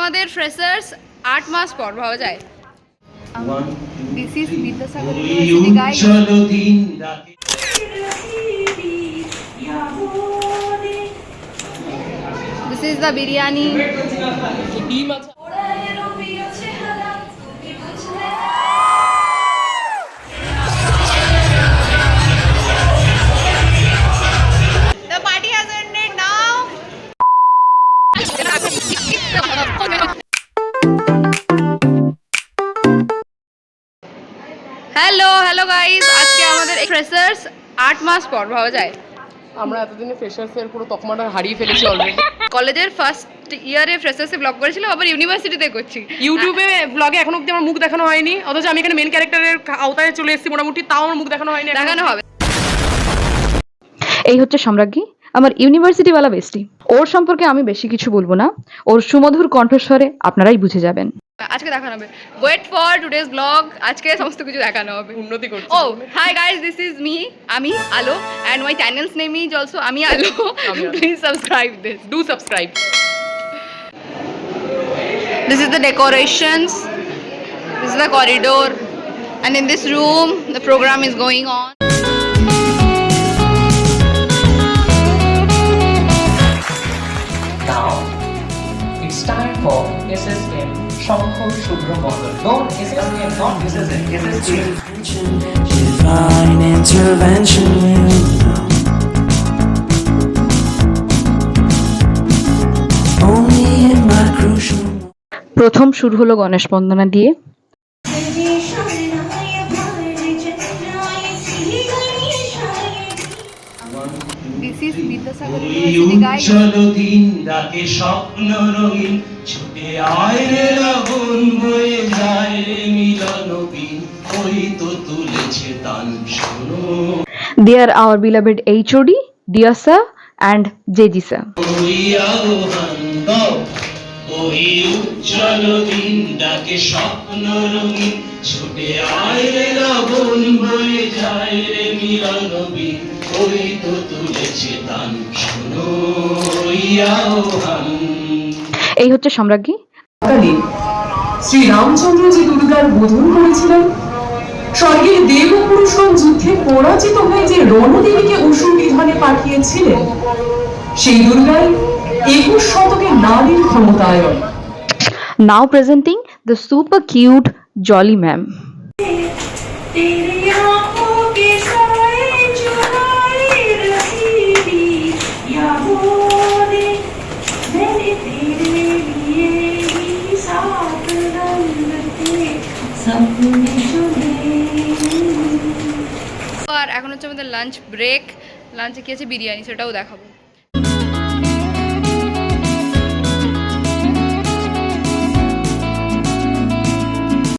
আমাদের ফ্রেশার্স 8 মাস পর ভাবা যায়। This is Vidyasagar university guys. This is the biryani. The party has ended now. Hello guys, আজকে আমাদের ফ্রেশার্স 8 মাস পর ভাবা যায়। আমরা এতদিনে ফ্রেশার্সের পুরো তকমাটা হারিয়ে ফেলেছি অলরেডি। কলেজের ফার্স্ট ইয়ারে ফ্রেশার্সে ব্লগ করেছিলাম, আবার ইউনিভার্সিটিতে করছি। ইউটিউবে ব্লগে এখনো অবধি আমার মুখ দেখানো হয়নি, অথচ আমি এখানে মেন ক্যারেক্টারের আওতায় চলে এসেছি মোটামুটি, তাও আমার মুখ দেখানো হয়নি। দেখানো হবে। এই হচ্ছে সম্রাজ্ঞী, আমার ইউনিভার্সিটিওয়ালা বেস্টি। ওর সম্পর্কে আমি বেশি কিছু বলবো না, ওর সুমধুর কণ্ঠস্বরে আপনারাই বুঝে যাবেন। আজকে দেখানো হবে। ওয়েট ফর টুডেজ ব্লগ, আজকে সমস্ত কিছু দেখানো হবে। উন্নতি করছি। Oh hi guys, this is me, আমি Alo, and my channel's name is also আমি আলো. Please subscribe this. Do subscribe. This is the decorations. This is the corridor, and in this room the program is going on. Now, it's time for SSM Shankar Subramanian. Don't SSM, not SSM, SSM. Divine intervention will come. Only in my crucial. প্রথম শুরু হলো গণেশ বন্দনা দিয়ে। This is Vidyasagar university guys. চলো দিন ডাকে স্বপ্ন রঙিন, ছুটে আয় রে লগন বয়ে যায় রে মিলন বিন, ওই তো তুলেছে তান শোনো। They are our beloved HOD, dear sir and JG sir. ওই আহ্বান দাও, ওই উজ্জ্বল দিন ডাকে স্বপ্ন রঙিন, ছুটে আয় রে লগন বয়ে যায় রে মিলন বিন, ওই তো তুলেছে তান শোনো। ওই আহ্বান। এই হচ্ছে সম্রাজ্ঞী। কালে শ্রীরামচন্দ্র যে দুর্গার বোধন করেছিলেন, স্বর্গের দেব ও পুরুষগণ যুদ্ধে পরাজিত হয়ে যে রণদেবীকে অসুর নিধনে পাঠিয়েছিলেন, সেই দুর্গাই 21 শতকে নারীর ক্ষমতায়ন। Now presenting the super cute Jolly ma'am. আর এখন হচ্ছে আমাদের লাঞ্চ ব্রেক। লাঞ্চে কি আছে বিরিয়ানি, সেটাও দেখাবো।